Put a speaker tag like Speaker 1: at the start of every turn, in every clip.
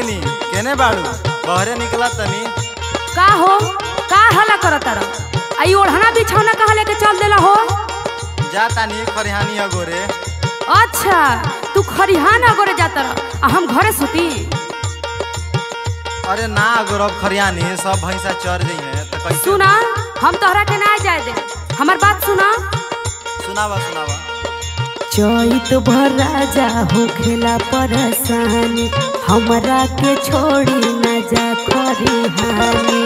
Speaker 1: गोइनी केने बाड़ू बहरे निकला तनी
Speaker 2: का हो का हला करत रह आई ओढ़ना बिछौना कहाँ लेके चल देला हो
Speaker 1: जा तानी खरिहानी अगोरे।
Speaker 2: अच्छा तू खरिहान अगोरे जाता रह आ हम घरे सुती।
Speaker 1: अरे ना अगोरब खरिहानी सब भैंसा चर गई है तो कैसे
Speaker 2: सुना हम तोहरा के ना जाए दे हमार बात सुना।
Speaker 1: सुनावा सुनावा।
Speaker 2: चैत भर राजा हो खेला परेशानी हमरा के छोड़ी न जा खरिहानी।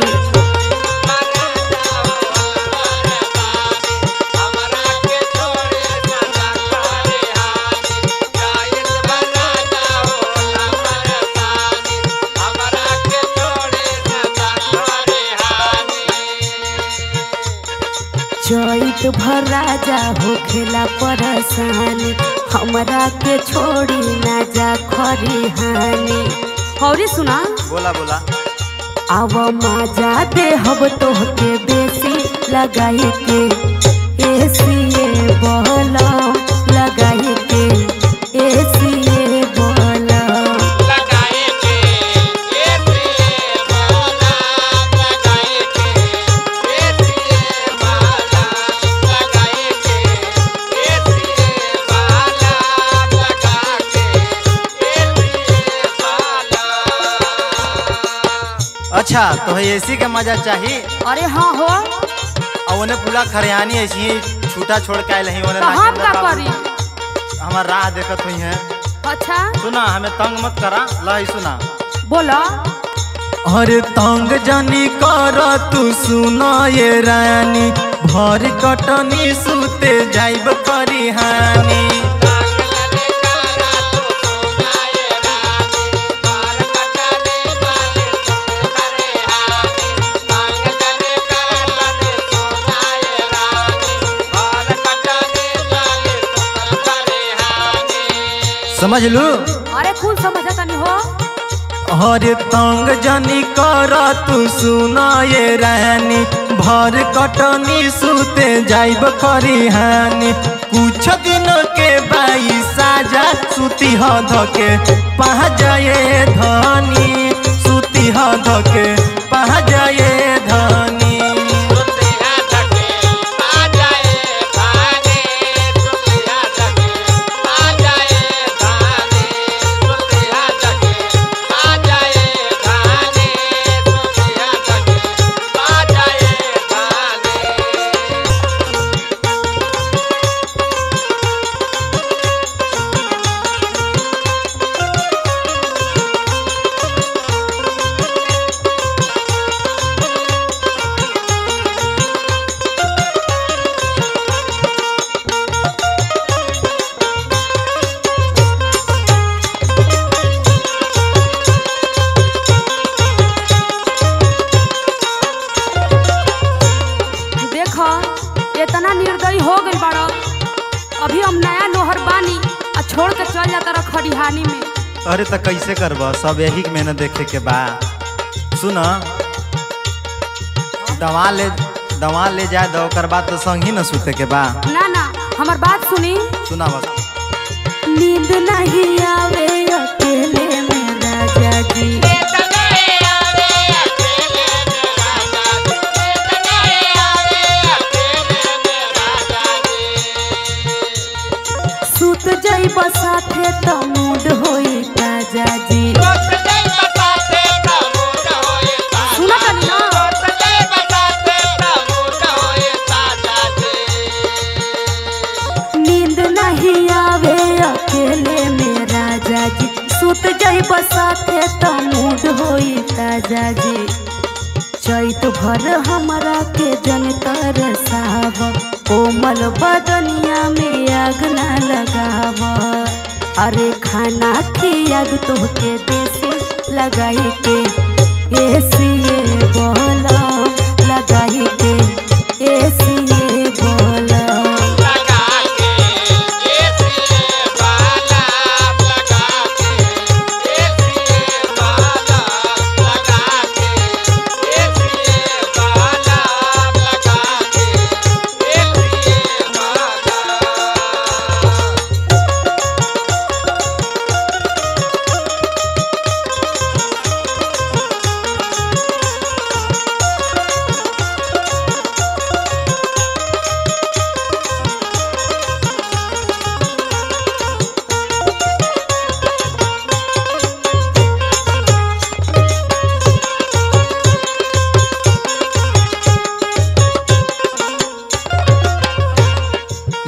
Speaker 2: चैत भर राजा हो खेला परेशानी हमरा के छोड़ी ना जा खरिहानी। और सुना
Speaker 1: बोला बोला।
Speaker 2: आव मजा दे हब तोहके बेसी लगाई के एसीए बहलम लगाई के एसीए बहलम लगाई के एसीए बहलम लगाई के एसीए बहलम लगाई के एसीए बहलम लगा के एसीए बहलम।
Speaker 1: अच्छा तो एसी के मजा चाहिए।
Speaker 2: अरे हाँ हो
Speaker 1: और पूरा खरिहानी ऐसी ही छूटा छोड़ के आए नहीं
Speaker 2: तो हम का करी
Speaker 1: हमार राह देखत हुई है।
Speaker 2: अच्छा
Speaker 1: सुना हमें तंग मत करा लाई सुना
Speaker 2: बोला।
Speaker 1: अरे तंग जानी कर तू सुना ये रानी भर कटनी सुते जाइब खरिहानी। समझ लू।
Speaker 2: अरे कुल समझता नहीं हो।
Speaker 1: अरे तंग जानी कर तू सुना ये रानी भर कटनी सुते जाइब खरिहानी। कुछ दिन के बाई साजा सुती हद के पह जाए धनी सुती हद के पह जाए धनी।
Speaker 2: इतना निर्दयी हो गई बाड़ा अभी हम नया नोहर बानी आ छोड़ के चल जाता रह खरिहानी में।
Speaker 1: अरे तो कैसे करब सब यही मेहनत देखे के बा। सुना दवा ले जाए दो ओकर बाद तो संग ही न सुते के बा।
Speaker 2: ना ना हमार बात सुनी।
Speaker 1: सुना बस।
Speaker 2: नींद नहीं आवे अकेले में राजा जी सुत जाई बसाथे तो मूड होई ताजा जी। सुना तनी ना। नींद नहीं आवे अकेले में राजा जी सुत जाई बसाथे तो मूड होई ताजा जी। चैत भर हमरा के जन तरसाव कोमल बदनिया में आग ना लगाव। अरे खाना की आग तोहके देसी लगाई के एसीए बहलम लगाई के एसीए बहलम लगा के एसीए बहलम लगा के एसीए बहलम लगा के एसीए बहलम लगा के एसीए बहलम।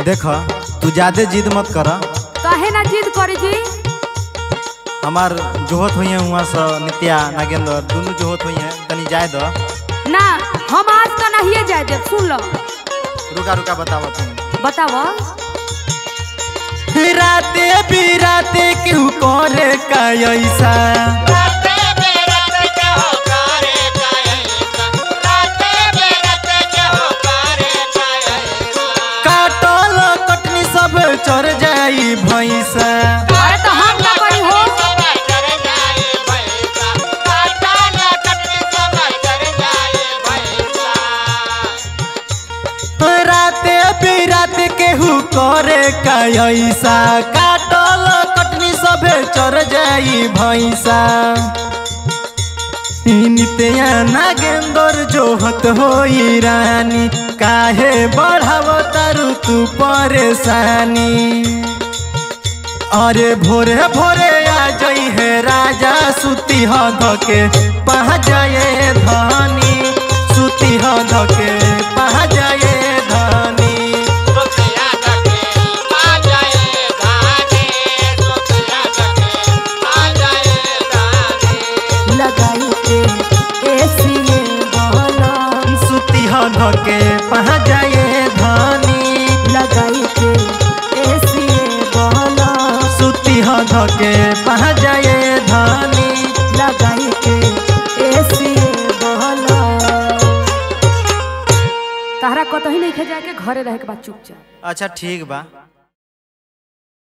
Speaker 1: देख तू ज्यादा जिद मत कर।
Speaker 2: काहे ना जिद करी जी?
Speaker 1: हमार जोहत हुई है वहाँ से नित्या नागेंद्र दोनों जोहत हुई है, तनी जाए दो
Speaker 2: ना। हम आज तो नहीं जाए दे, सुन लो।
Speaker 1: रुका रुका बताओ तुम।
Speaker 2: बताओ।
Speaker 1: राते बिराते क्यों करे का ऐसा, काटल कटनी सब चढ़ जाई भैंसा।
Speaker 2: अरे तो हम का करी हो?
Speaker 1: राते बिराते केहू करे का ऐसा, काटल कटनी सब चढ़ जाई भैंसा। नित्या नागेंद्र जोहत होई रानी, काहे बढ़ाव तारू तू परेशानी। अरे भोरे भोरे आ जाई है राजा, सुती ह धके पहा जाए धानी, सुती ह धके पहा जाए धानी।
Speaker 2: लगाई के एसी बहला,
Speaker 1: सुती ह धके पहा जाए धानी,
Speaker 2: लगाई के एसी बहला,
Speaker 1: सुती ह धके पहा जाए धानी।
Speaker 2: लगाई के एसी बहला। तारा कतही नहीं खे जाके घरे रहे के बाद चुपचाप।
Speaker 1: अच्छा ठीक बा।